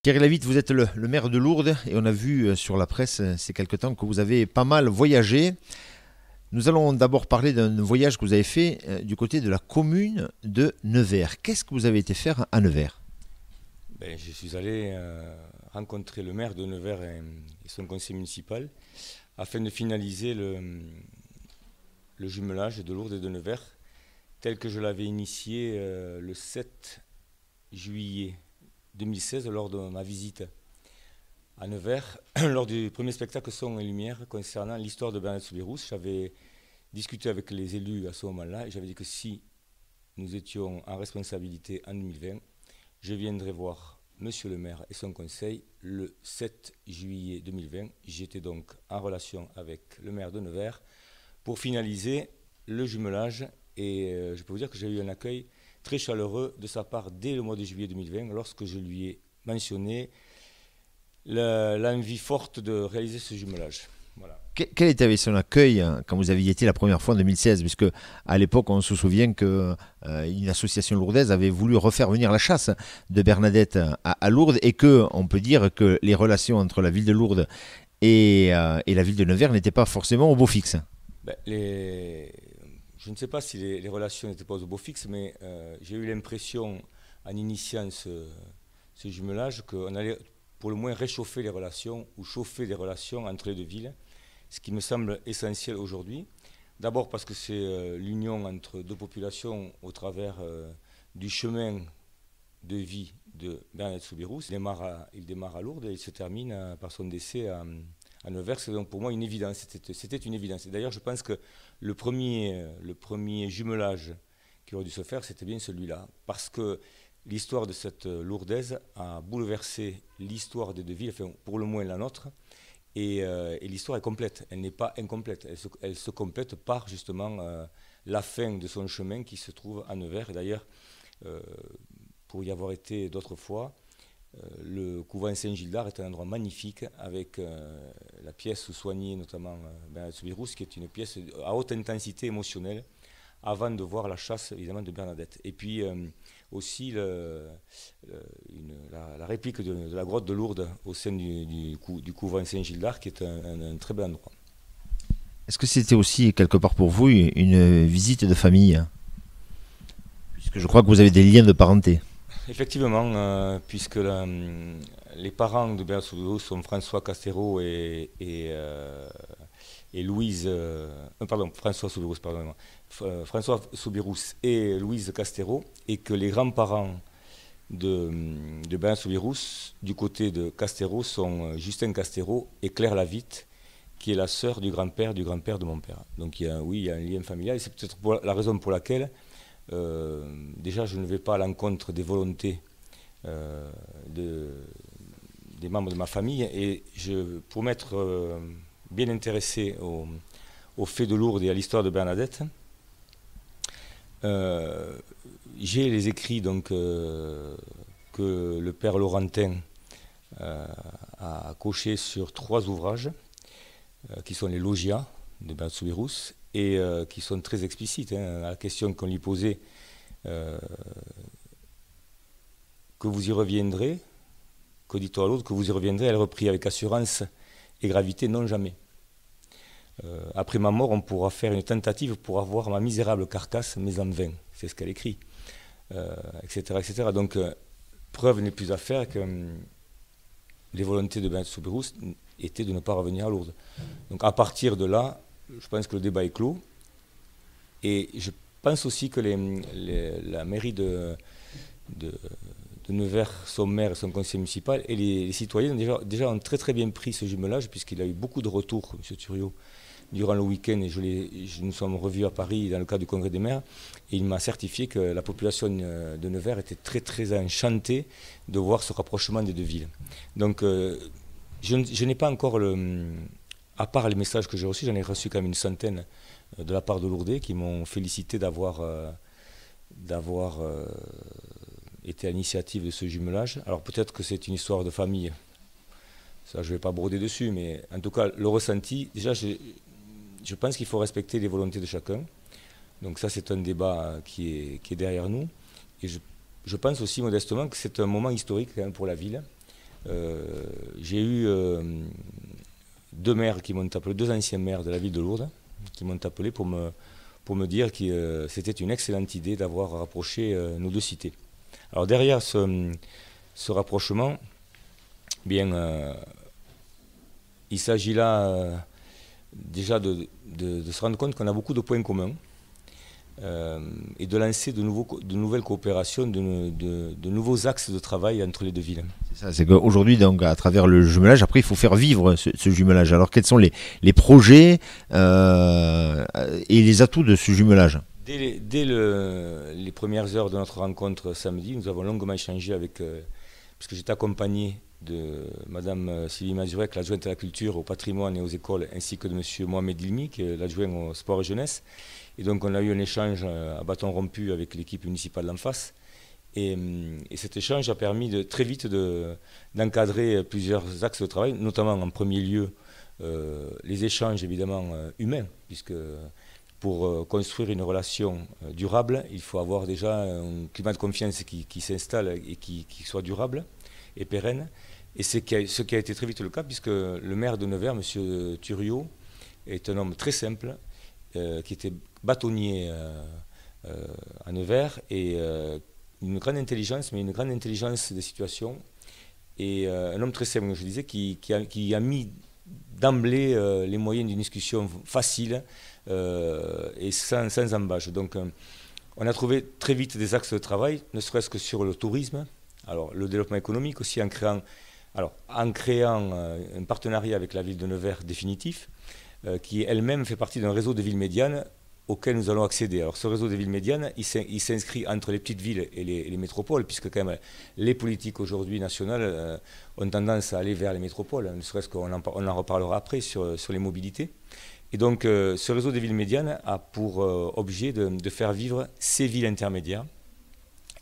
Thierry Lavitte, vous êtes le maire de Lourdes et on a vu sur la presse ces quelques temps que vous avez pas mal voyagé. Nous allons d'abord parler d'un voyage que vous avez fait du côté de la commune de Nevers. Qu'est-ce que vous avez été faire à Nevers? Je suis allé rencontrer le maire de Nevers et son conseil municipal afin de finaliser le jumelage de Lourdes et de Nevers tel que je l'avais initié le 7 juillet 2016 lors de ma visite à Nevers, lors du premier spectacle Son et Lumière concernant l'histoire de Bernadette Soubirous. J'avais discuté avec les élus à ce moment-là et j'avais dit que si nous étions en responsabilité en 2020, je viendrai voir Monsieur le maire et son conseil le 7 juillet 2020. J'étais donc en relation avec le maire de Nevers pour finaliser le jumelage et je peux vous dire que j'ai eu un accueil très chaleureux de sa part dès le mois de juillet 2020 lorsque je lui ai mentionné l'envie forte de réaliser ce jumelage. Voilà. Quel était son accueil quand vous aviez été la première fois en 2016? Puisque à l'époque, on se souvient que une association lourdaise avait voulu refaire venir la chasse de Bernadette à Lourdes et que on peut dire que les relations entre la ville de Lourdes et la ville de Nevers n'étaient pas forcément au beau fixe. Ben, je ne sais pas si les relations n'étaient pas au beau fixe, mais j'ai eu l'impression, en initiant ce jumelage, qu'on allait pour le moins réchauffer les relations ou chauffer les relations entre les deux villes, ce qui me semble essentiel aujourd'hui. D'abord parce que c'est l'union entre deux populations au travers du chemin de vie de Bernadette Soubirous. Il démarre à Lourdes et il se termine par son décès à Nevers. C'est donc pour moi une évidence. C'était une évidence. Et d'ailleurs, je pense que le premier jumelage qui aurait dû se faire, c'était bien celui-là. Parce que l'histoire de cette Lourdaise a bouleversé l'histoire des deux villes, enfin pour le moins la nôtre. Et l'histoire est complète. Elle n'est pas incomplète. Elle se complète par justement la fin de son chemin qui se trouve à Nevers. Et d'ailleurs, pour y avoir été d'autres fois, le couvent Saint-Gildard est un endroit magnifique avec la pièce où soignait notamment Bernadette Soubirous, qui est une pièce à haute intensité émotionnelle avant de voir la chasse évidemment de Bernadette. Et puis aussi la réplique de la grotte de Lourdes au sein du couvent Saint-Gildard, qui est un très bel endroit. Est-ce que c'était aussi quelque part pour vous une visite de famille? Puisque je crois que vous avez des liens de parenté. Effectivement, puisque les parents de Bernadette Soubirous sont François Castero et Louise, François Soubirous, pardonnez-moi, François Soubirous et Louise Castero, et que les grands-parents de Bernadette Soubirous, du côté de Castero, sont Justin Castero et Claire Lavitte, qui est la sœur du grand-père de mon père. Donc il y a un lien familial, et c'est peut-être la raison pour laquelle déjà je ne vais pas à l'encontre des volontés des membres de ma famille, et pour m'être bien intéressé au fait de Lourdes et à l'histoire de Bernadette, j'ai les écrits donc, que le père Laurentin a cochés sur 3 ouvrages qui sont les Logias de Bernadette Soubirous et qui sont très explicites à la question qu'on lui posait, que vous y reviendrez, que dit-on à l'autre, que vous y reviendrez. Elle reprit avec assurance et gravité: non, jamais. Après ma mort, on pourra faire une tentative pour avoir ma misérable carcasse, mais en vain. C'est ce qu'elle écrit, etc., etc. Donc, preuve n'est plus à faire que les volontés de Bernadette Soubirous étaient de ne pas revenir à Lourdes. Donc, à partir de là, je pense que le débat est clos. Et je pense aussi que la mairie de Nevers, son maire et son conseil municipal, et les citoyens déjà ont très très bien pris ce jumelage, puisqu'il a eu beaucoup de retours, M. Thuriot, durant le week-end, et nous sommes revus à Paris dans le cadre du congrès des maires, et il m'a certifié que la population de Nevers était très très enchantée de voir ce rapprochement des deux villes. Donc je n'ai pas encore, à part les messages que j'ai reçus, j'en ai reçu quand même une centaine de la part de Lourdais qui m'ont félicité d'avoir été à l'initiative de ce jumelage. Alors peut-être que c'est une histoire de famille, ça je ne vais pas broder dessus, mais en tout cas le ressenti, déjà je pense qu'il faut respecter les volontés de chacun. Donc ça c'est un débat qui est derrière nous. Et je pense aussi modestement que c'est un moment historique quand même pour la ville, j'ai eu deux maires qui m'ont appelé, deux anciens maires de la ville de Lourdes, qui m'ont appelé pour me dire que c'était une excellente idée d'avoir rapproché nos deux cités. Alors derrière ce rapprochement, bien, il s'agit là déjà de se rendre compte qu'on a beaucoup de points communs et de lancer de nouvelles coopérations, de nouveaux axes de travail entre les deux villes. C'est ça, c'est qu'aujourd'hui, donc, à travers le jumelage, après, il faut faire vivre ce jumelage. Alors, quels sont les projets et les atouts de ce jumelage? Dès les premières heures de notre rencontre samedi, nous avons longuement échangé avec, puisque j'étais accompagné de Madame Sylvie Mazurek, l'adjointe à la culture, au patrimoine et aux écoles, ainsi que de Monsieur Mohamed Ilmi, qui est l'adjoint au sport et jeunesse. Et donc on a eu un échange à bâton rompu avec l'équipe municipale d'en face. Et cet échange a permis très vite d'encadrer plusieurs axes de travail, notamment en premier lieu les échanges évidemment humains, puisque pour construire une relation durable, il faut avoir déjà un climat de confiance qui s'installe et qui soit durable et pérenne. Et c'est ce qui a été très vite le cas, puisque le maire de Nevers, M. Thuriot, est un homme très simple, qui était bâtonnier à Nevers, et une grande intelligence, mais une grande intelligence des situations, et un homme très simple, je disais, qui a mis d'emblée les moyens d'une discussion facile et sans embâche. Donc on a trouvé très vite des axes de travail, ne serait-ce que sur le tourisme, alors le développement économique aussi en créant un partenariat avec la ville de Nevers définitif, qui elle-même fait partie d'un réseau de villes médianes auquel nous allons accéder. Alors ce réseau de villes médianes, il s'inscrit entre les petites villes et les métropoles, puisque quand même les politiques aujourd'hui nationales ont tendance à aller vers les métropoles, ne serait-ce qu'on en reparlera après sur les mobilités. Et donc ce réseau des villes médianes a pour objet de faire vivre ces villes intermédiaires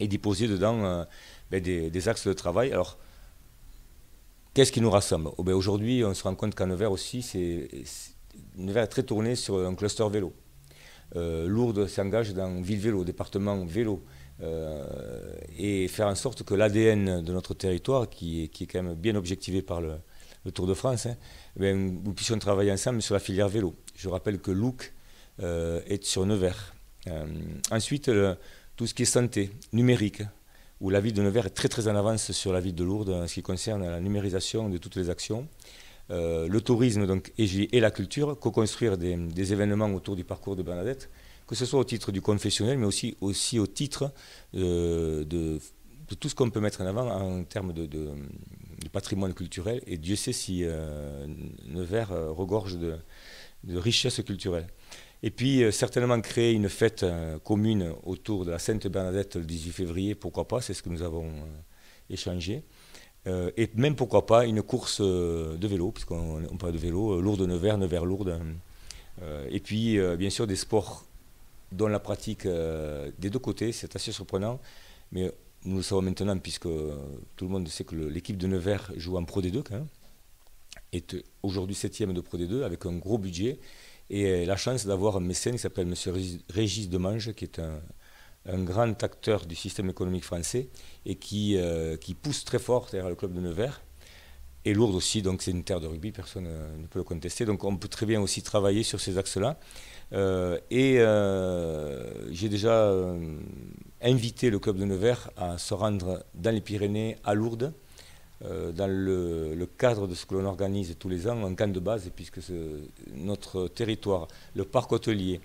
et d'y poser dedans des axes de travail. Alors, qu'est-ce qui nous rassemble? Aujourd'hui, on se rend compte qu'à Nevers aussi, Nevers est très tourné sur un cluster vélo. Lourdes s'engage dans Ville Vélo, département vélo, et faire en sorte que l'ADN de notre territoire, qui est quand même bien objectivé par le Tour de France, nous puissions travailler ensemble sur la filière vélo. Je rappelle que Look est sur Nevers. Ensuite, tout ce qui est santé, numérique, où la ville de Nevers est très très en avance sur la ville de Lourdes en ce qui concerne la numérisation de toutes les actions. Le tourisme donc, et la culture, co-construire des événements autour du parcours de Bernadette, que ce soit au titre du confessionnel, mais aussi au titre de tout ce qu'on peut mettre en avant en termes de patrimoine culturel. Et Dieu sait si Nevers regorge de richesses culturelles. Et puis certainement créer une fête commune autour de la Sainte Bernadette le 18 février, pourquoi pas, c'est ce que nous avons échangé. Et même pourquoi pas une course de vélo, puisqu'on parle de vélo, Lourdes-Nevers, Nevers-Lourdes. Et puis bien sûr des sports dont la pratique des deux côtés, c'est assez surprenant, mais nous le savons maintenant puisque tout le monde sait que l'équipe de Nevers joue en Pro D2 quand même, est aujourd'hui 7e de Pro D2 avec un gros budget et la chance d'avoir un mécène qui s'appelle M. Régis Demange, qui est un grand acteur du système économique français et qui pousse très fort derrière le club de Nevers. Et Lourdes aussi, donc c'est une terre de rugby, personne ne peut le contester. Donc on peut très bien aussi travailler sur ces axes-là. J'ai déjà invité le club de Nevers à se rendre dans les Pyrénées, à Lourdes, dans le cadre de ce que l'on organise tous les ans, un camp de base, puisque notre territoire, le parc hôtelier,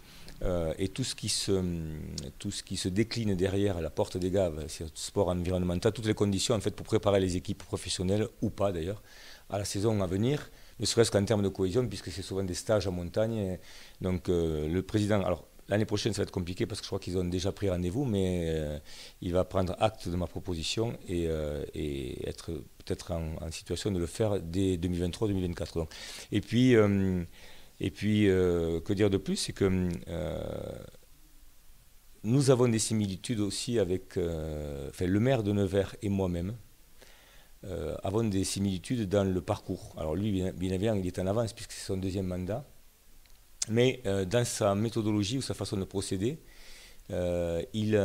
et tout ce qui se décline derrière la porte des Gaves, c'est sport environnemental, toutes les conditions en fait pour préparer les équipes professionnelles ou pas d'ailleurs à la saison à venir, ne serait-ce qu'en termes de cohésion puisque c'est souvent des stages en montagne. Donc le président, alors l'année prochaine ça va être compliqué parce que je crois qu'ils ont déjà pris rendez-vous, mais il va prendre acte de ma proposition et être peut-être en situation de le faire dès 2023-2024. Et puis que dire de plus, c'est que nous avons des similitudes aussi avec le maire de Nevers et moi-même. Avons des similitudes dans le parcours. Alors lui, bien évidemment, il est en avance puisque c'est son deuxième mandat. Mais dans sa méthodologie ou sa façon de procéder, il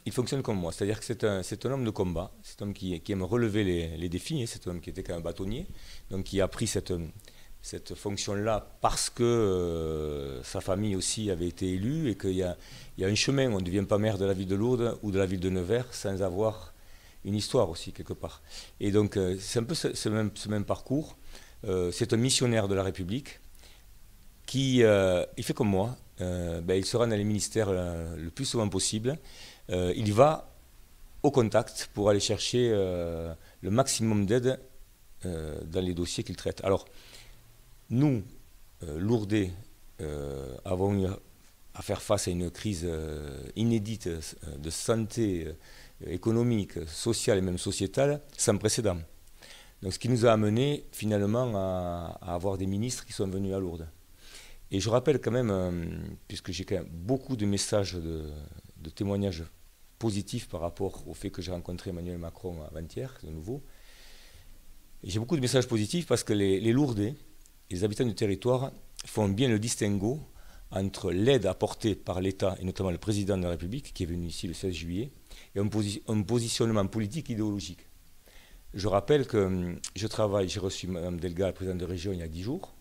il fonctionne comme moi. C'est-à-dire que c'est un homme de combat, c'est un homme qui aime relever les défis, c'est un homme qui était quand même bâtonnier, donc qui a pris cette fonction-là parce que sa famille aussi avait été élue et qu'il y a un chemin. On ne devient pas maire de la ville de Lourdes ou de la ville de Nevers sans avoir une histoire aussi quelque part. Et donc c'est un peu ce même parcours. C'est un missionnaire de la République qui il fait comme moi. Il se rend dans les ministères le plus souvent possible. Il va au contact pour aller chercher le maximum d'aide dans les dossiers qu'il traite. Alors, nous, Lourdais, avons eu à faire face à une crise inédite de santé économique, sociale et même sociétale sans précédent. Donc, ce qui nous a amené finalement à avoir des ministres qui sont venus à Lourdes. Et je rappelle quand même, puisque j'ai quand même beaucoup de messages de témoignages positifs par rapport au fait que j'ai rencontré Emmanuel Macron avant-hier, de nouveau. Et j'ai beaucoup de messages positifs parce que les Lourdais, les habitants du territoire, font bien le distinguo entre l'aide apportée par l'État, et notamment le président de la République, qui est venu ici le 16 juillet, et un positionnement politique idéologique. Je rappelle que j'ai reçu Mme Delga, la présidente de région, il y a 10 jours,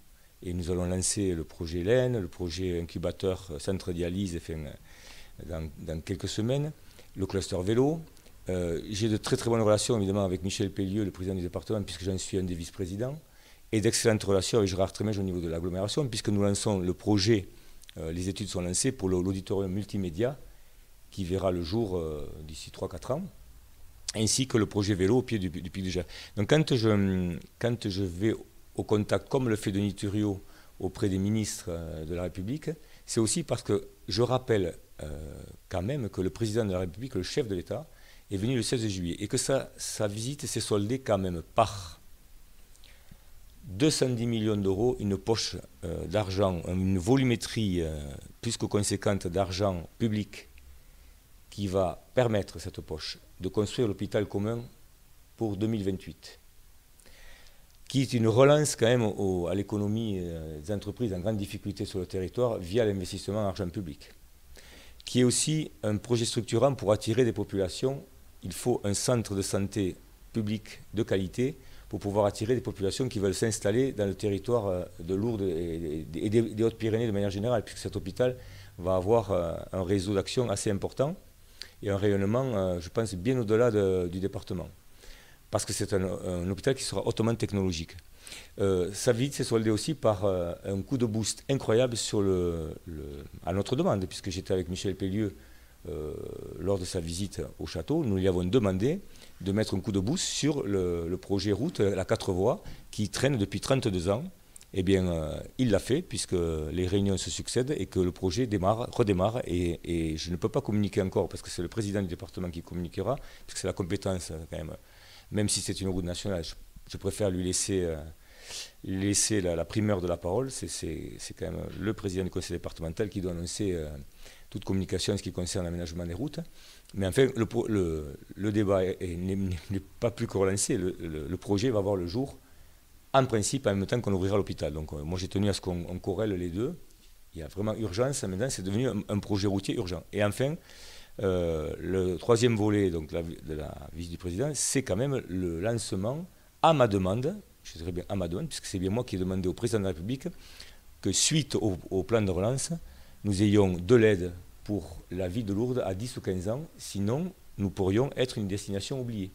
et nous allons lancer le projet LEN, le projet incubateur centre dialyse, dans quelques semaines, le cluster vélo. J'ai de très très bonnes relations évidemment avec Michel Pellieu, le président du département, puisque j'en suis un des vice-présidents, et d'excellentes relations avec Gérard Trémège au niveau de l'agglomération, puisque nous lançons le projet, les études sont lancées pour l'auditorium multimédia, qui verra le jour d'ici 3-4 ans, ainsi que le projet vélo au pied du Pic du Gers. Donc quand je vais au contact, comme le fait Denis Thuriot, auprès des ministres de la République, c'est aussi parce que je rappelle quand même que le président de la République, le chef de l'État, est venu le 16 juillet et que sa visite s'est soldée quand même par 210 millions d'euros, une poche d'argent, une volumétrie plus que conséquente d'argent public qui va permettre, cette poche, de construire l'hôpital commun pour 2028, qui est une relance quand même à l'économie des entreprises en grande difficulté sur le territoire via l'investissement en argent public, qui est aussi un projet structurant pour attirer des populations. Il faut un centre de santé public de qualité pour pouvoir attirer des populations qui veulent s'installer dans le territoire de Lourdes et des Hautes-Pyrénées de manière générale, puisque cet hôpital va avoir un réseau d'action assez important et un rayonnement, je pense, bien au-delà du département. Parce que c'est un hôpital qui sera hautement technologique. Sa visite s'est soldée aussi par un coup de boost incroyable à notre demande, puisque j'étais avec Michel Pellieu lors de sa visite au château. Nous lui avons demandé de mettre un coup de boost sur le projet route, la 4 voies, qui traîne depuis 32 ans. Eh bien, il l'a fait, puisque les réunions se succèdent et que le projet redémarre. Et je ne peux pas communiquer encore, parce que c'est le président du département qui communiquera, puisque c'est la compétence quand même si c'est une route nationale, je préfère lui laisser la primeur de la parole. C'est quand même le président du conseil départemental qui doit annoncer toute communication en ce qui concerne l'aménagement des routes. Mais enfin, le débat n'est pas plus que relancé. Le projet va voir le jour, en principe, en même temps qu'on ouvrira l'hôpital. Donc moi, j'ai tenu à ce qu'on corrèle les deux. Il y a vraiment urgence. Maintenant, c'est devenu un projet routier urgent. Et enfin, le troisième volet donc, de la visite du président, c'est quand même le lancement, à ma demande, je dirais bien à ma demande, puisque c'est bien moi qui ai demandé au président de la République que suite au plan de relance, nous ayons de l'aide pour la ville de Lourdes à 10 ou 15 ans, sinon nous pourrions être une destination oubliée.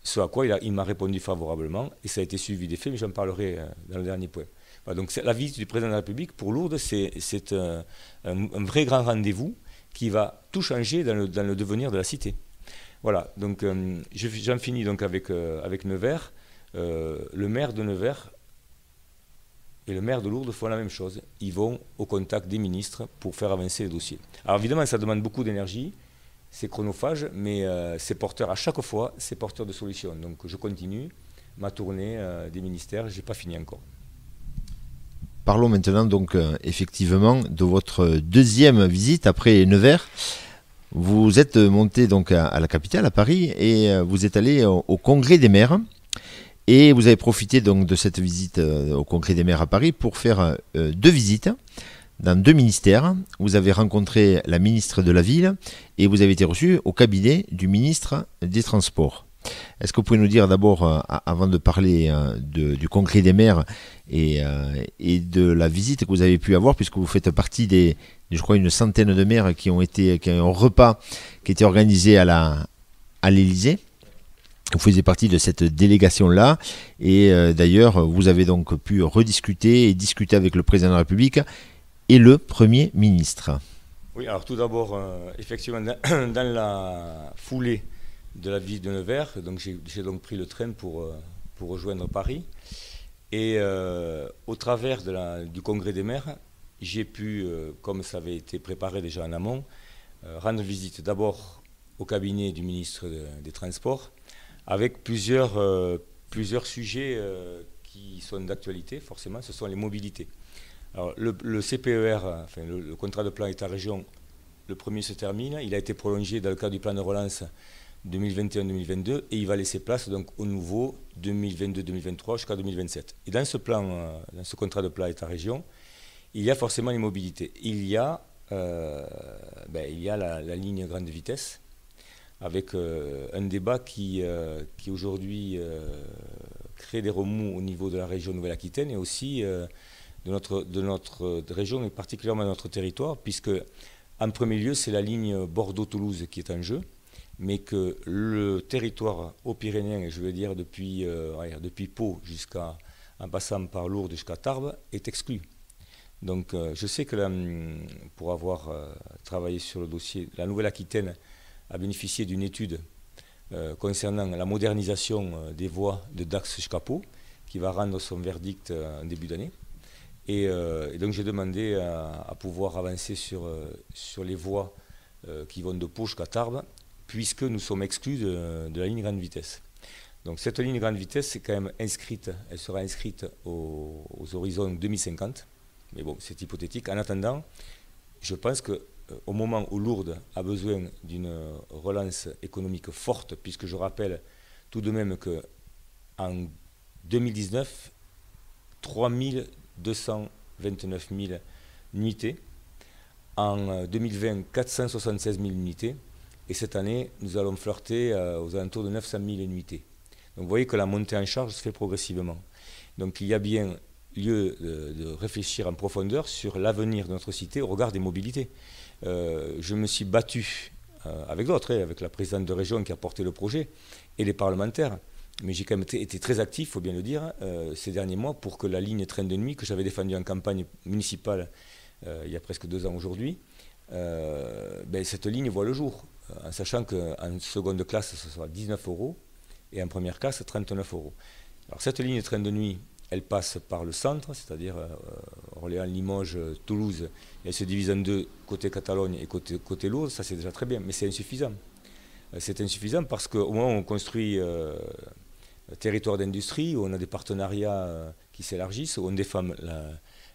Ce à quoi il m'a répondu favorablement, et ça a été suivi des faits, mais j'en parlerai dans le dernier point. Voilà, donc la visite du président de la République pour Lourdes, c'est un vrai grand rendez-vous qui va tout changer dans le devenir de la cité. Voilà, donc j'en finis donc avec Nevers. Le maire de Nevers et le maire de Lourdes font la même chose. Ils vont au contact des ministres pour faire avancer les dossiers. Alors évidemment, ça demande beaucoup d'énergie, c'est chronophage, mais c'est porteur, à chaque fois, c'est porteur de solutions. Donc je continue ma tournée des ministères, je n'ai pas fini encore. Parlons maintenant donc effectivement de votre deuxième visite après Nevers. Vous êtes monté donc à la capitale, à Paris, et vous êtes allé au Congrès des maires. Et vous avez profité donc de cette visite au Congrès des maires à Paris pour faire deux visites. dans 2 ministères. Vous avez rencontré la ministre de la Ville et vous avez été reçu au cabinet du ministre des Transports. Est-ce que vous pouvez nous dire d'abord, avant de parler du congrès des maires et de la visite que vous avez pu avoir, puisque vous faites partie je crois, une centaine de maires qui ont un repas qui était organisé à l'Élysée. Vous faisiez partie de cette délégation-là et d'ailleurs, vous avez donc pu rediscuter et discuter avec le président de la République et le Premier ministre. Oui, alors tout d'abord, effectivement, dans la foulée de la visite de Nevers, donc j'ai donc pris le train pour rejoindre Paris. Et au travers du congrès des maires, j'ai pu, comme ça avait été préparé déjà en amont, rendre visite d'abord au cabinet du ministre des Transports, avec plusieurs sujets qui sont d'actualité, forcément, ce sont les mobilités. Alors, le CPER, enfin, le contrat de plan État-région, le premier se termine, il a été prolongé dans le cadre du plan de relance 2021-2022 et il va laisser place donc au nouveau 2022-2023 jusqu'à 2027. Et dans ce plan, dans ce contrat de plan État-région, il y a forcément les mobilités. Il y a la ligne grande vitesse, avec un débat qui aujourd'hui crée des remous au niveau de la région Nouvelle-Aquitaine et aussi de notre région et particulièrement de notre territoire, puisque en premier lieu c'est la ligne Bordeaux-Toulouse qui est en jeu, mais que le territoire haut-pyrénéen, je veux dire depuis Pau en passant par Lourdes jusqu'à Tarbes, est exclu. Donc je sais que pour avoir travaillé sur le dossier, la Nouvelle-Aquitaine a bénéficié d'une étude concernant la modernisation des voies de Dax jusqu'à Pau, qui va rendre son verdict en début d'année. Et donc j'ai demandé à pouvoir avancer sur les voies qui vont de Pau jusqu'à Tarbes, puisque nous sommes exclus de la ligne grande vitesse. Donc cette ligne grande vitesse est quand même inscrite, elle sera inscrite aux horizons 2050, mais bon, c'est hypothétique. En attendant, je pense qu'au moment où Lourdes a besoin d'une relance économique forte, puisque je rappelle tout de même qu'en 2019, 229 000 unités, en 2020, 476 000 unités, et cette année, nous allons flirter aux alentours de 900 000 unités. Donc vous voyez que la montée en charge se fait progressivement. Donc il y a bien lieu de réfléchir en profondeur sur l'avenir de notre cité au regard des mobilités. Je me suis battu avec d'autres, avec la présidente de région qui a porté le projet, et les parlementaires, mais j'ai quand même été très actif, il faut bien le dire, ces derniers mois pour que la ligne train de nuit que j'avais défendue en campagne municipale il y a presque 2 ans aujourd'hui, cette ligne voit le jour, en sachant qu'en seconde classe, ce sera 19 € et en première classe, 39 €. Alors cette ligne de train de nuit, elle passe par le centre, c'est-à-dire Orléans, Limoges, Toulouse, et elle se divise en 2, côté Catalogne et côté Lourdes, ça c'est déjà très bien, mais c'est insuffisant. C'est insuffisant parce qu'au moment où on construit territoire d'industrie, où on a des partenariats qui s'élargissent, où on défend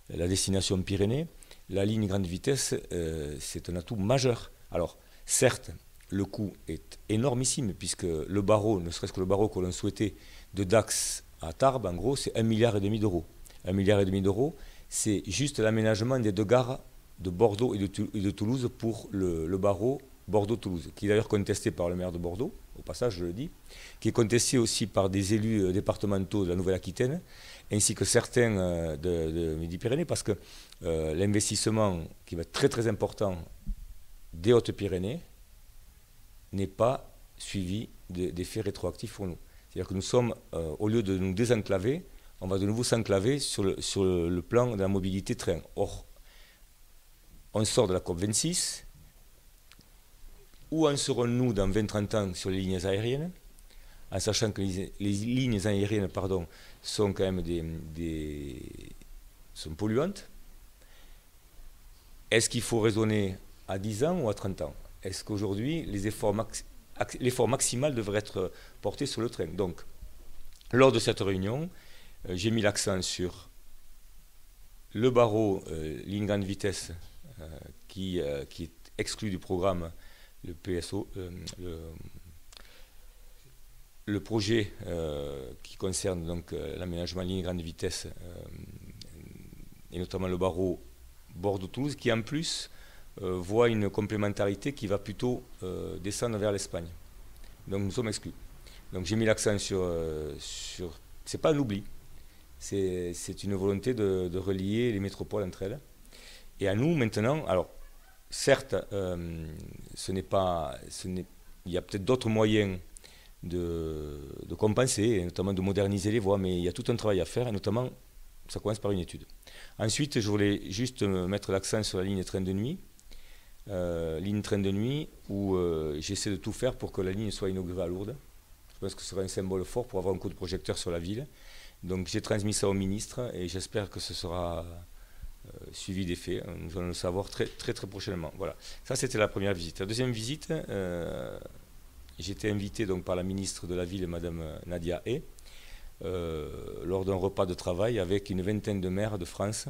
la destination Pyrénées, la ligne grande vitesse, c'est un atout majeur. Alors, certes, le coût est énormissime, puisque le barreau, ne serait-ce que le barreau que l'on souhaitait de Dax à Tarbes, en gros, c'est 1,5 milliard d'euros. 1,5 milliard d'euros, c'est juste l'aménagement des 2 gares de Bordeaux et de Toulouse pour le barreau Bordeaux-Toulouse, qui est d'ailleurs contesté par le maire de Bordeaux, au passage je le dis, qui est contesté aussi par des élus départementaux de la Nouvelle-Aquitaine, ainsi que certains de Midi-Pyrénées, parce que l'investissement qui va être très très important des Hautes-Pyrénées n'est pas suivi d'effets rétroactifs pour nous. C'est-à-dire que nous sommes, au lieu de nous désenclaver, on va de nouveau s'enclaver sur le plan de la mobilité train. Or, on sort de la COP26, où en serons-nous dans 20-30 ans sur les lignes aériennes, en sachant que les lignes aériennes sont quand même sont polluantes. Est-ce qu'il faut raisonner à 10 ans ou à 30 ans? Est-ce qu'aujourd'hui, l'effort maximal devrait être porté sur le train? Donc, lors de cette réunion, j'ai mis l'accent sur le barreau ligne grande vitesse qui est exclu du programme, le PSO, le projet qui concerne donc l'aménagement ligne grande vitesse et notamment le barreau Bordeaux-Toulouse, qui en plus voit une complémentarité qui va plutôt descendre vers l'Espagne. Donc nous sommes exclus. Donc j'ai mis l'accent sur c'est pas un oubli, c'est une volonté de relier les métropoles entre elles. Et à nous maintenant, alors certes, il y a peut-être d'autres moyens de compenser, et notamment de moderniser les voies, mais il y a tout un travail à faire, et notamment, ça commence par une étude. Ensuite, je voulais juste mettre l'accent sur la ligne train de nuit, où j'essaie de tout faire pour que la ligne soit inaugurée à Lourdes. Je pense que ce sera un symbole fort pour avoir un coup de projecteur sur la ville. Donc j'ai transmis ça au ministre, et j'espère que ce sera suivi des faits. Nous allons le savoir très prochainement. Voilà. Ça, c'était la première visite. La deuxième visite, j'ai été invité donc, par la ministre de la Ville, Madame Nadia Hay, lors d'un repas de travail avec une vingtaine de maires de France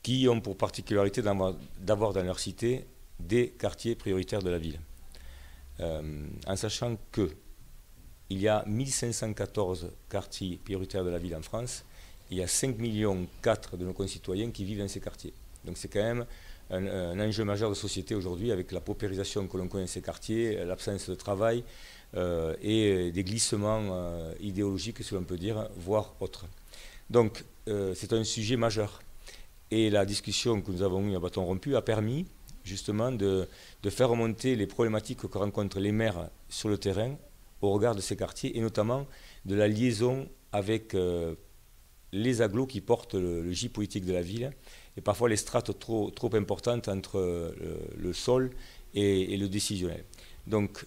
qui ont pour particularité d'avoir dans leur cité des quartiers prioritaires de la ville. En sachant qu'il y a 1514 quartiers prioritaires de la ville en France, il y a 5,4 millions de nos concitoyens qui vivent dans ces quartiers. Donc c'est quand même un enjeu majeur de société aujourd'hui avec la paupérisation que l'on connaît dans ces quartiers, l'absence de travail et des glissements idéologiques, si l'on peut dire, voire autres. Donc c'est un sujet majeur. Et la discussion que nous avons eue à bâton rompu a permis justement de faire remonter les problématiques que rencontrent les maires sur le terrain au regard de ces quartiers et notamment de la liaison avec les agglos qui portent le J politique de la ville et parfois les strates trop importantes entre le sol et le décisionnel. Donc,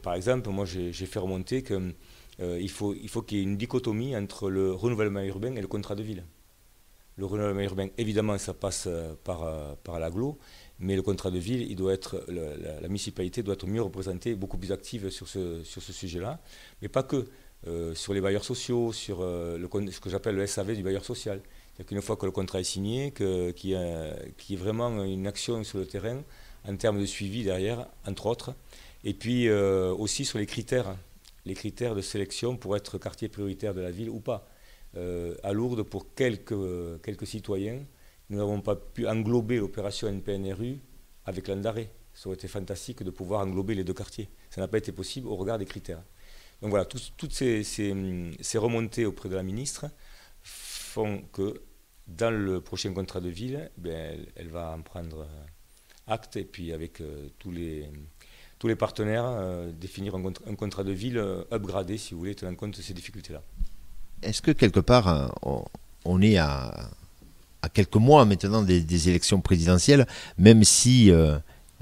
par exemple, moi j'ai fait remonter qu'il faut qu'il y ait une dichotomie entre le renouvellement urbain et le contrat de ville. Le renouvellement urbain, évidemment, ça passe par l'agglo, mais le contrat de ville, la municipalité doit être mieux représentée, beaucoup plus active sur ce sujet-là, mais pas que. Sur les bailleurs sociaux, sur ce que j'appelle le SAV du bailleur social. C'est-à-dire qu'une fois que le contrat est signé, qu'il y ait vraiment une action sur le terrain en termes de suivi derrière, entre autres. Et puis aussi sur les critères de sélection pour être quartier prioritaire de la ville ou pas. À Lourdes, pour quelques citoyens, nous n'avons pas pu englober l'opération NPNRU avec l'Andaré. Ça aurait été fantastique de pouvoir englober les deux quartiers. Ça n'a pas été possible au regard des critères. Donc voilà, toutes ces remontées auprès de la ministre font que dans le prochain contrat de ville, elle va en prendre acte et puis avec tous les partenaires définir un contrat de ville upgradé, si vous voulez, tenant compte de ces difficultés-là. Est-ce que quelque part, on est à quelques mois maintenant des élections présidentielles, même si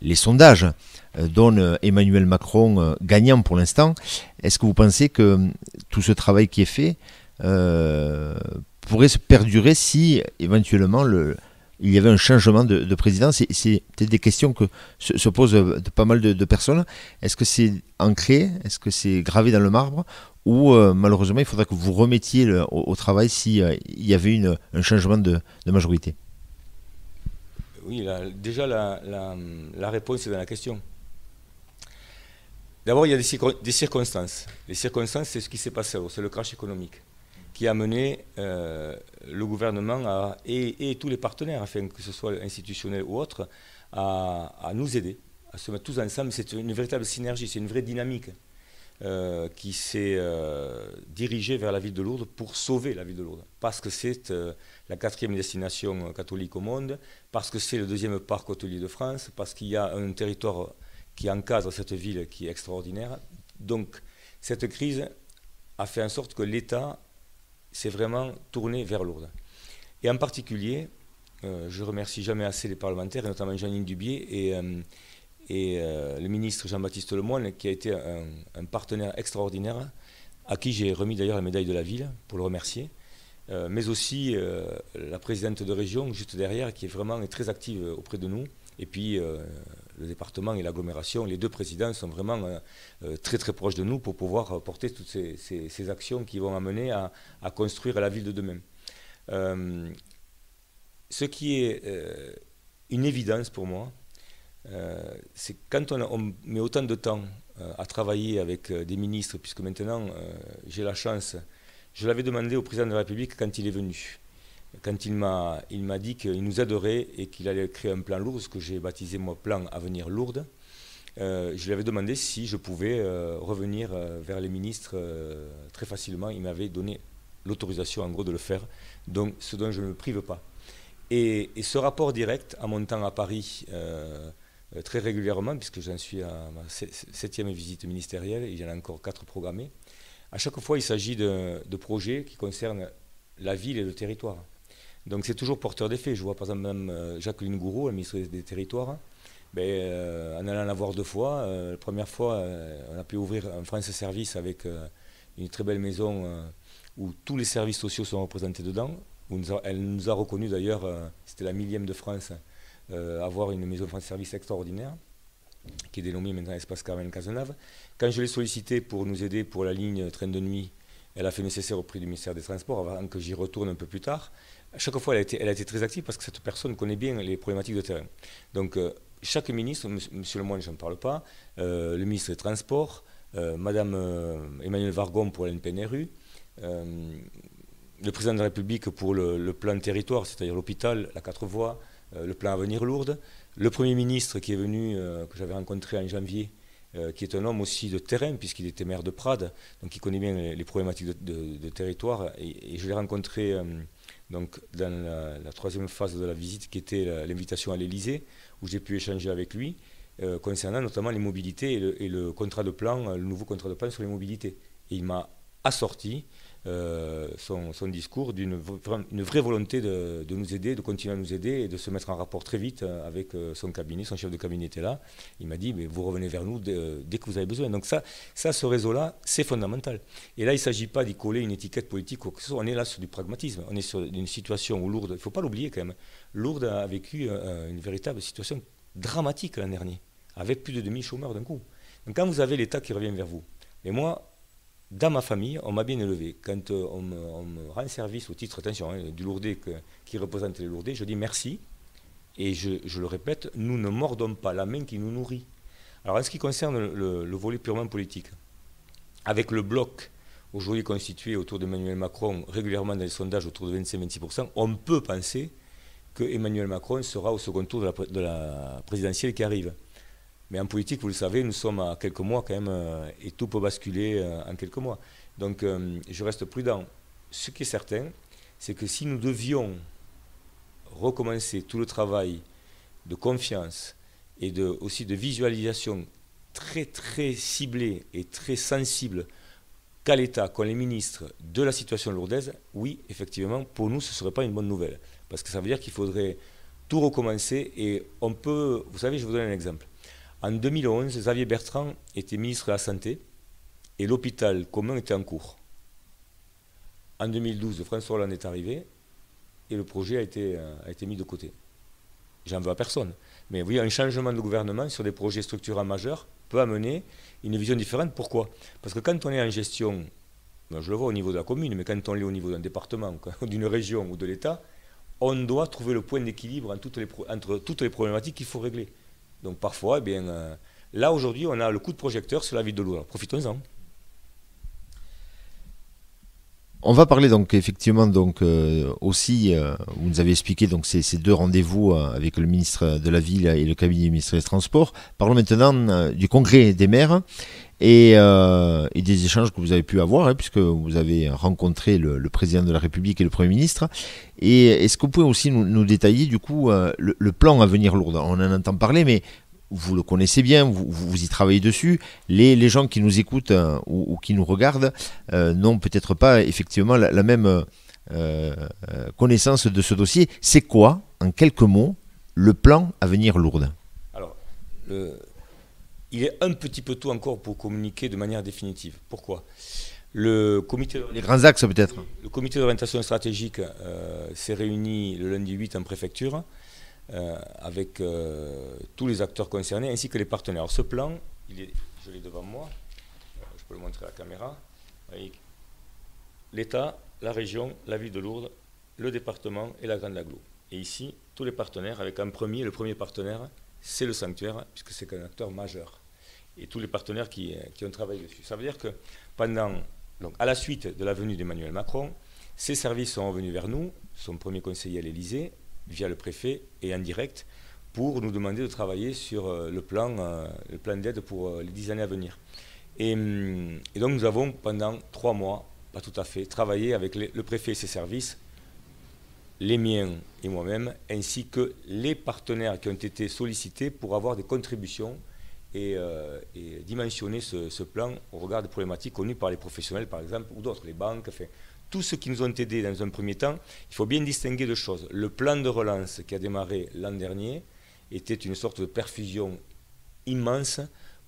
les sondages donnent Emmanuel Macron gagnant pour l'instant, est-ce que vous pensez que tout ce travail qui est fait pourrait se perdurer si éventuellement il y avait un changement de président? C'est peut-être des questions que se posent de pas mal de personnes. Est-ce que c'est ancré? Est-ce que c'est gravé dans le marbre? Ou malheureusement il faudrait que vous remettiez au travail s'il y avait un changement de majorité? Oui, déjà la réponse est dans la question. D'abord, il y a des circonstances. Les circonstances, c'est ce qui s'est passé, c'est le crash économique qui a mené le gouvernement et tous les partenaires, afin que ce soit institutionnel ou autre, à nous aider, à se mettre tous ensemble. C'est une véritable synergie, c'est une vraie dynamique qui s'est dirigée vers la ville de Lourdes pour sauver la ville de Lourdes. Parce que c'est la 4e destination catholique au monde, parce que c'est le 2e parc hôtelier de France, parce qu'il y a un territoire qui encadre cette ville qui est extraordinaire. Donc cette crise a fait en sorte que l'État s'est vraiment tourné vers Lourdes. Et en particulier, je remercie jamais assez les parlementaires, et notamment Jeanine Dubié et le ministre Jean-Baptiste Lemoyne, qui a été un partenaire extraordinaire, à qui j'ai remis d'ailleurs la médaille de la ville pour le remercier, mais aussi la présidente de région, juste derrière, qui est vraiment très active auprès de nous. Et puis le département et l'agglomération, les deux présidents sont vraiment très proches de nous pour pouvoir porter toutes ces actions qui vont amener à construire la ville de demain. Ce qui est une évidence pour moi, c'est quand on met autant de temps à travailler avec des ministres, puisque maintenant j'ai la chance, je l'avais demandé au président de la République quand il est venu, quand il m'a dit qu'il nous aiderait et qu'il allait créer un plan Lourdes, ce que j'ai baptisé moi plan Avenir Lourdes. Je lui avais demandé si je pouvais revenir vers les ministres très facilement. Il m'avait donné l'autorisation en gros de le faire, donc ce dont je ne me prive pas. Et ce rapport direct, en montant à Paris très régulièrement, puisque j'en suis à ma 7e visite ministérielle, et il y en a encore 4 programmées, à chaque fois il s'agit de projets qui concernent la ville et le territoire. Donc c'est toujours porteur d'effet. Je vois par exemple Mme Jacqueline Gouraud, la ministre des Territoires, en allant la voir 2 fois. La première fois, on a pu ouvrir un France Service avec une très belle maison où tous les services sociaux sont représentés dedans. Elle nous a reconnu d'ailleurs, c'était la 1000e de France, avoir une maison France Service extraordinaire, qui est dénommée maintenant Espace Carmen Cazenave. Quand je l'ai sollicité pour nous aider pour la ligne train de nuit, elle a fait nécessaire auprès du ministère des Transports avant que j'y retourne un peu plus tard. À chaque fois, elle a été très active parce que cette personne connaît bien les problématiques de terrain. Donc, chaque ministre, Monsieur Lemoyne, je n'en parle pas, le ministre des Transports, Madame Emmanuelle Vargon pour la NPNRU, le président de la République pour le plan de territoire, c'est-à-dire l'hôpital, la 4 voies, le plan Avenir Lourdes, le Premier ministre qui est venu, que j'avais rencontré en janvier, qui est un homme aussi de terrain, puisqu'il était maire de Prades, donc il connaît bien les problématiques de territoire. Et je l'ai rencontré donc, dans la 3e phase de la visite, qui était l'invitation à l'Élysée, où j'ai pu échanger avec lui, concernant notamment les mobilités et le contrat de plan, le nouveau contrat de plan sur les mobilités. Et il m'a assorti son discours d'une vraie volonté de nous aider, de continuer à nous aider et de se mettre en rapport très vite avec son cabinet. Son chef de cabinet était là. Il m'a dit, mais vous revenez vers nous dès que vous avez besoin. Donc ça ce réseau-là, c'est fondamental. Et là, il ne s'agit pas d'y coller une étiquette politique. On est là sur du pragmatisme. On est sur une situation où Lourdes, il ne faut pas l'oublier quand même, Lourdes a vécu une véritable situation dramatique l'an dernier, avec plus de 2000 chômeurs d'un coup. Donc quand vous avez l'État qui revient vers vous, et moi, dans ma famille, on m'a bien élevé. Quand on me rend service au titre, attention, du Lourdais qui représente les Lourdais, je dis merci. Et je le répète, nous ne mordons pas la main qui nous nourrit. Alors en ce qui concerne le volet purement politique, avec le bloc aujourd'hui constitué autour d'Emmanuel Macron, régulièrement dans les sondages autour de 25-26%, on peut penser que Emmanuel Macron sera au second tour de la présidentielle qui arrive. Mais en politique, vous le savez, nous sommes à quelques mois quand même, et tout peut basculer en quelques mois. Donc je reste prudent. Ce qui est certain, c'est que si nous devions recommencer tout le travail de confiance et aussi de visualisation très très ciblé et très sensible qu'à l'État, qu'ont les ministres de la situation lourdaise, oui, effectivement, pour nous, ce ne serait pas une bonne nouvelle. Parce que ça veut dire qu'il faudrait tout recommencer et on peut... Vous savez, je vous donne un exemple. En 2011, Xavier Bertrand était ministre de la Santé et l'hôpital commun était en cours. En 2012, François Hollande est arrivé et le projet a été mis de côté. J'en veux à personne. Mais vous voyez, un changement de gouvernement sur des projets structurants majeurs peut amener une vision différente. Pourquoi? Parce que quand on est en gestion, je le vois au niveau de la commune, mais quand on est au niveau d'un département, d'une région ou de l'État, on doit trouver le point d'équilibre entre toutes les problématiques qu'il faut régler. Donc parfois, là aujourd'hui, on a le coup de projecteur sur la ville de Lourdes. Profitons-en. On va parler donc effectivement aussi, vous nous avez expliqué donc ces 2 rendez-vous avec le ministre de la Ville et le cabinet du ministre des Transports. Parlons maintenant du congrès des maires et des échanges que vous avez pu avoir, puisque vous avez rencontré le président de la République et le Premier ministre. Et est-ce que vous pouvez aussi nous détailler du coup le plan Avenir Lourdes? On en entend parler, mais vous le connaissez bien, vous y travaillez dessus. Les gens qui nous écoutent ou qui nous regardent n'ont peut-être pas effectivement la même connaissance de ce dossier. C'est quoi, en quelques mots, le plan Avenir Lourdes? Alors, il est un petit peu tôt encore pour communiquer de manière définitive. Pourquoi? Les grands axes peut-être. Le comité d'orientation stratégique s'est réuni le lundi 8 en préfecture avec tous les acteurs concernés ainsi que les partenaires. Alors, ce plan, je l'ai devant moi, je peux le montrer à la caméra. L'État, la région, la ville de Lourdes, le département et la Grande Agglo. Et ici, tous les partenaires, avec le premier partenaire, c'est le sanctuaire, puisque c'est un acteur majeur. Et tous les partenaires qui ont travaillé dessus. Ça veut dire que à la suite de la venue d'Emmanuel Macron, Ces services sont revenus vers nous, son premier conseiller à l'Élysée, via le préfet et en direct, pour nous demander de travailler sur le plan d'aide pour les 10 années à venir. Et donc nous avons pendant 3 mois, pas tout à fait, travaillé avec le préfet et ses services, les miens et moi-même, ainsi que les partenaires qui ont été sollicités pour avoir des contributions et dimensionner ce plan au regard des problématiques connues par les professionnels, par exemple, ou d'autres, les banques. Enfin, tous ceux qui nous ont aidés dans un premier temps, il faut bien distinguer deux choses. Le plan de relance qui a démarré l'an dernier était une sorte de perfusion immense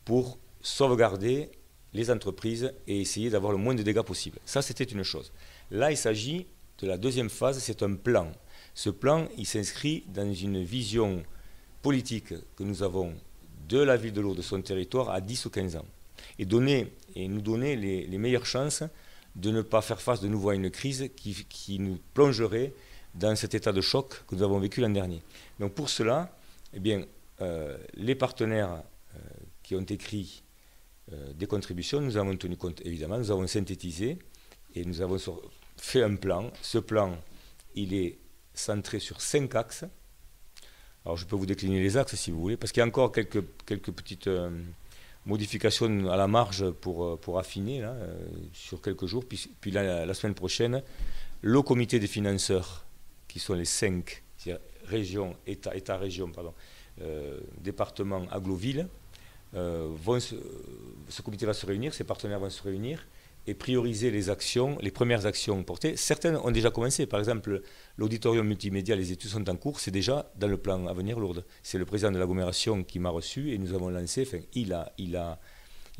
pour sauvegarder les entreprises et essayer d'avoir le moins de dégâts possible. Ça, c'était une chose. Là, il s'agit de la deuxième phase, c'est un plan. Ce plan, il s'inscrit dans une vision politique que nous avons de la ville de Lourdes, de son territoire, à 10 ou 15 ans. Et nous donner les meilleures chances de ne pas faire face de nouveau à une crise qui nous plongerait dans cet état de choc que nous avons vécu l'an dernier. Donc pour cela, eh bien, les partenaires qui ont écrit des contributions, nous avons tenu compte, évidemment, nous avons synthétisé et nous avons fait un plan. Ce plan, il est centré sur 5 axes. Alors je peux vous décliner les axes si vous voulez, parce qu'il y a encore quelques petites modifications à la marge pour affiner là, sur quelques jours. Puis là, la semaine prochaine, le comité des financeurs, qui sont les 5 régions, État-région, département, aglo-ville, ce comité va se réunir, ses partenaires vont se réunir et prioriser les actions, les premières actions portées. Certaines ont déjà commencé. Par exemple, l'auditorium multimédia, les études sont en cours, c'est déjà dans le plan Avenir Lourdes. C'est le président de l'agglomération qui m'a reçu et nous avons lancé, enfin, il a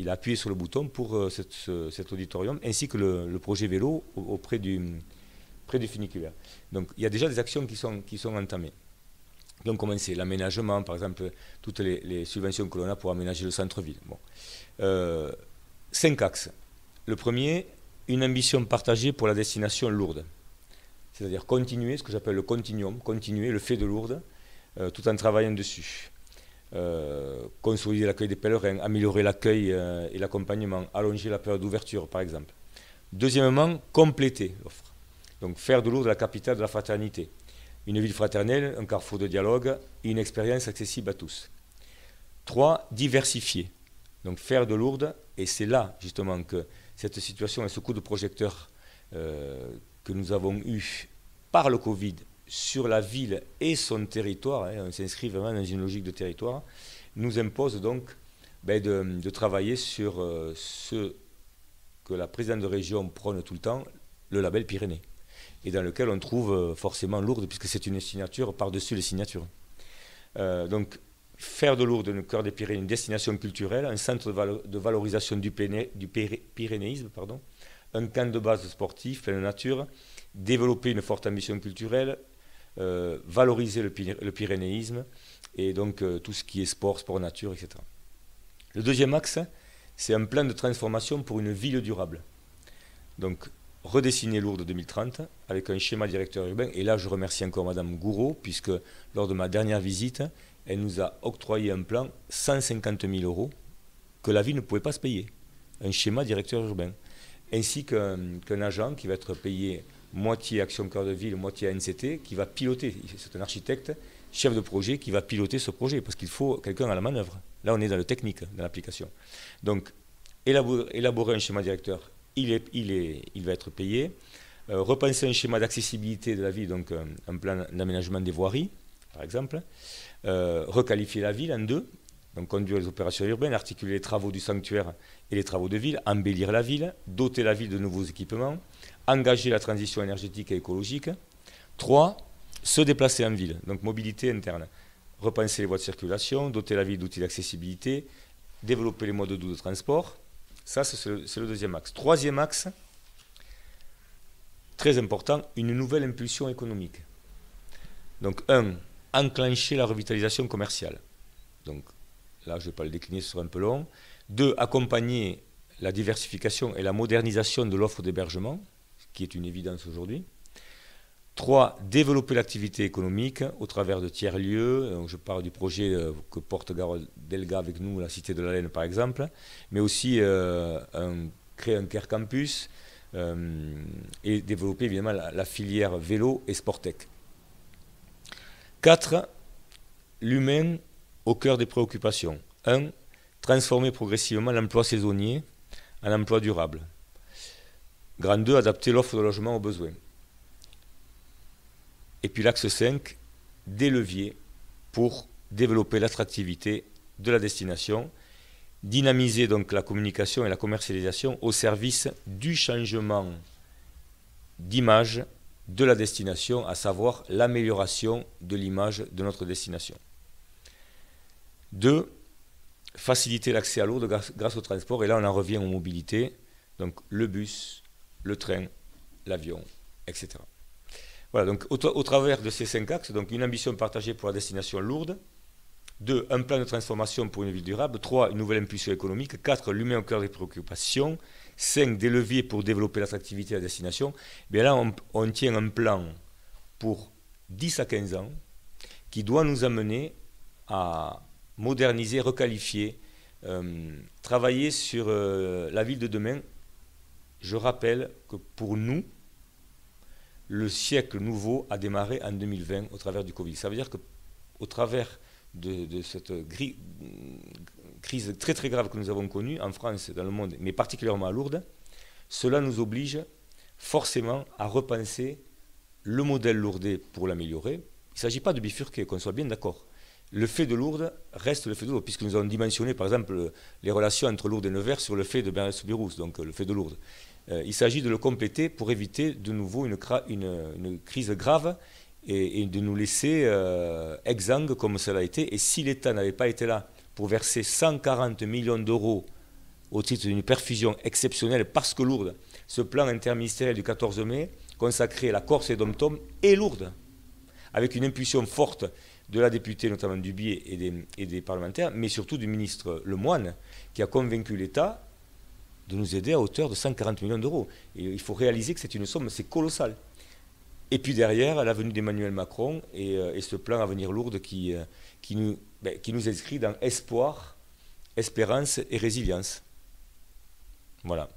appuyé sur le bouton pour cet auditorium, ainsi que le projet vélo près du funiculaire. Donc il y a déjà des actions qui sont entamées. Donc commencer l'aménagement, par exemple, toutes les subventions que l'on a pour aménager le centre-ville. Bon. 5 axes. Le premier, une ambition partagée pour la destination Lourdes. C'est-à-dire continuer, ce que j'appelle le continuum, continuer le fait de Lourdes, tout en travaillant dessus. Consolider l'accueil des pèlerins, améliorer l'accueil et l'accompagnement, allonger la période d'ouverture, par exemple. Deuxièmement, compléter l'offre. Donc faire de Lourdes la capitale de la fraternité. Une ville fraternelle, un carrefour de dialogue, une expérience accessible à tous. 3, diversifier. Donc faire de Lourdes, et c'est là justement que cette situation et ce coup de projecteur que nous avons eu par le Covid sur la ville et son territoire, on s'inscrit vraiment dans une logique de territoire, nous impose donc de travailler sur ce que la présidente de région prône tout le temps, le label Pyrénées, et dans lequel on trouve forcément Lourdes, puisque c'est une signature par-dessus les signatures. Donc faire de Lourdes, le cœur des Pyrénées, une destination culturelle, un centre de valorisation du pyrénéisme, un camp de base sportif, pleine nature, développer une forte ambition culturelle, valoriser le pyrénéisme et donc tout ce qui est sport nature, etc. Le deuxième axe, c'est un plan de transformation pour une ville durable. Donc redessiner Lourdes 2030 avec un schéma directeur urbain. Et là, je remercie encore Madame Gouraud, puisque lors de ma dernière visite, elle nous a octroyé un plan 150 000 € que la ville ne pouvait pas se payer. Un schéma directeur urbain. Ainsi qu'un agent qui va être payé moitié Action Cœur de Ville, moitié ANCT, qui va piloter. C'est un architecte, chef de projet, qui va piloter ce projet, parce qu'il faut quelqu'un à la manœuvre. Là, on est dans le technique, dans l'application. Donc, élaborer un schéma directeur, il va être payé. Repenser un schéma d'accessibilité de la ville, donc un plan d'aménagement des voiries, par exemple. Requalifier la ville en 2, donc conduire les opérations urbaines, articuler les travaux du sanctuaire et les travaux de ville, embellir la ville, doter la ville de nouveaux équipements, engager la transition énergétique et écologique. 3, se déplacer en ville, donc mobilité interne. Repenser les voies de circulation, doter la ville d'outils d'accessibilité, développer les modes doux de transport. Ça, c'est le deuxième axe. Troisième axe, très important, une nouvelle impulsion économique. Donc, 1, enclencher la revitalisation commerciale. Donc, là, je ne vais pas le décliner, ce sera un peu long. 2, accompagner la diversification et la modernisation de l'offre d'hébergement, ce qui est une évidence aujourd'hui. 3, développer l'activité économique au travers de tiers-lieux. Donc, je parle du projet que porte Garol Delga avec nous, la Cité de la Laine par exemple, mais aussi créer un Care Campus, et développer évidemment la filière vélo et Sportec. 4. L'humain au cœur des préoccupations. 1. Transformer progressivement l'emploi saisonnier en emploi durable. Grand 2. Adapter l'offre de logement aux besoins. Et puis l'axe 5. Des leviers pour développer l'attractivité de la destination, dynamiser donc la communication et la commercialisation au service du changement d'image de la destination, à savoir l'amélioration de l'image de notre destination. 2. Faciliter l'accès à l'eau grâce au transport, et là on en revient aux mobilités, donc le bus, le train, l'avion, etc. Voilà, donc au travers de ces 5 axes, donc une ambition partagée pour la destination lourde. 2. Un plan de transformation pour une ville durable. 3. Une nouvelle impulsion économique. 4. L'humain au cœur des préoccupations. 5. Des leviers pour développer l'attractivité de la destination. Bien là, on tient un plan pour 10 à 15 ans qui doit nous amener à moderniser, requalifier, travailler sur la ville de demain. Je rappelle que pour nous, le siècle nouveau a démarré en 2020 au travers du Covid. Ça veut dire qu'au travers de cette crise très très grave que nous avons connue en France et dans le monde, mais particulièrement à Lourdes, cela nous oblige forcément à repenser le modèle lourdais pour l'améliorer. Il ne s'agit pas de bifurquer, qu'on soit bien d'accord. Le fait de Lourdes reste le fait de Lourdes, puisque nous avons dimensionné par exemple les relations entre Lourdes et Nevers sur le fait de Bernay-Soubirous, donc le fait de Lourdes. Il s'agit de le compléter pour éviter de nouveau une crise grave et de nous laisser exsangues comme cela a été. Et si l'État n'avait pas été là pour verser 140 millions d'euros au titre d'une perfusion exceptionnelle, parce que Lourdes, ce plan interministériel du 14 mai consacrait la Corse et Dom-Tom et Lourdes, avec une impulsion forte de la députée, notamment Dubié et des parlementaires, mais surtout du ministre Lemoine, qui a convaincu l'État de nous aider à hauteur de 140 millions d'euros. Et il faut réaliser que c'est une somme, c'est colossal. Et puis derrière, la venue d'Emmanuel Macron et ce plan Avenir Lourdes qui nous inscrit dans espoir, espérance et résilience. Voilà.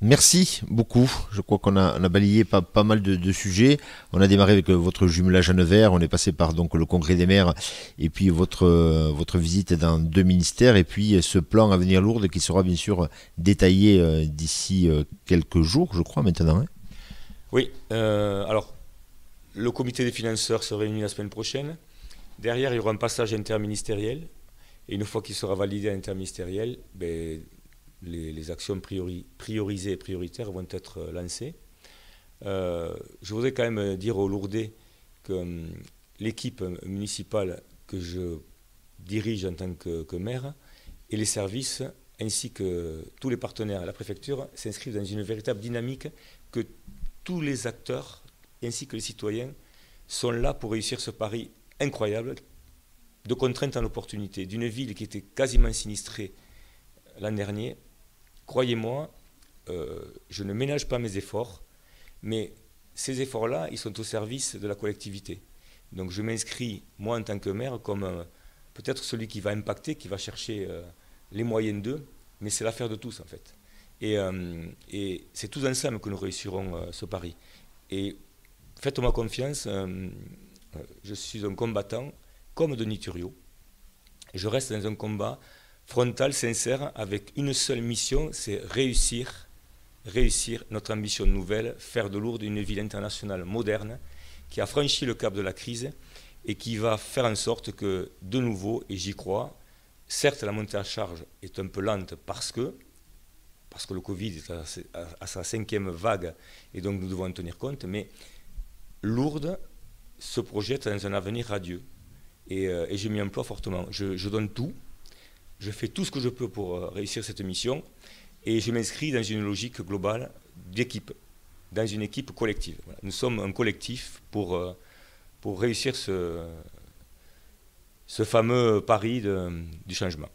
Merci beaucoup. Je crois qu'on a balayé pas mal de sujets. On a démarré avec votre jumelage à Nevers, on est passé par donc le congrès des maires et puis votre visite dans 2 ministères et puis ce plan Avenir Lourdes qui sera bien sûr détaillé d'ici quelques jours, je crois maintenant. Hein. Oui, alors le comité des financeurs se réunit la semaine prochaine. Derrière, il y aura un passage interministériel et une fois qu'il sera validé à l'interministériel, les actions priorisées et prioritaires vont être lancées. Je voudrais quand même dire aux Lourdais que l'équipe municipale que je dirige en tant que maire et les services ainsi que tous les partenaires à la préfecture s'inscrivent dans une véritable dynamique que tous les acteurs ainsi que les citoyens sont là pour réussir ce pari incroyable de contrainte en opportunité d'une ville qui était quasiment sinistrée l'an dernier. Croyez-moi, je ne ménage pas mes efforts, mais ces efforts-là, ils sont au service de la collectivité. Donc je m'inscris, moi en tant que maire, comme peut-être celui qui va impacter, qui va chercher les moyens d'eux, mais c'est l'affaire de tous en fait. Et c'est tous ensemble que nous réussirons ce pari. Et faites-moi confiance, je suis un combattant comme Denis Thuriot. Je reste dans un combat frontal, sincère, avec une seule mission, c'est réussir notre ambition nouvelle, faire de Lourdes une ville internationale moderne, qui a franchi le cap de la crise et qui va faire en sorte que, de nouveau, et j'y crois, certes la montée à charge est un peu lente parce que le Covid est à sa 5e vague et donc nous devons en tenir compte, mais Lourdes se projette dans un avenir radieux et je m'y emploie fortement. Je donne tout. Je fais tout ce que je peux pour réussir cette mission et je m'inscris dans une logique globale d'équipe, dans une équipe collective. Voilà. Nous sommes un collectif pour réussir ce fameux pari du changement.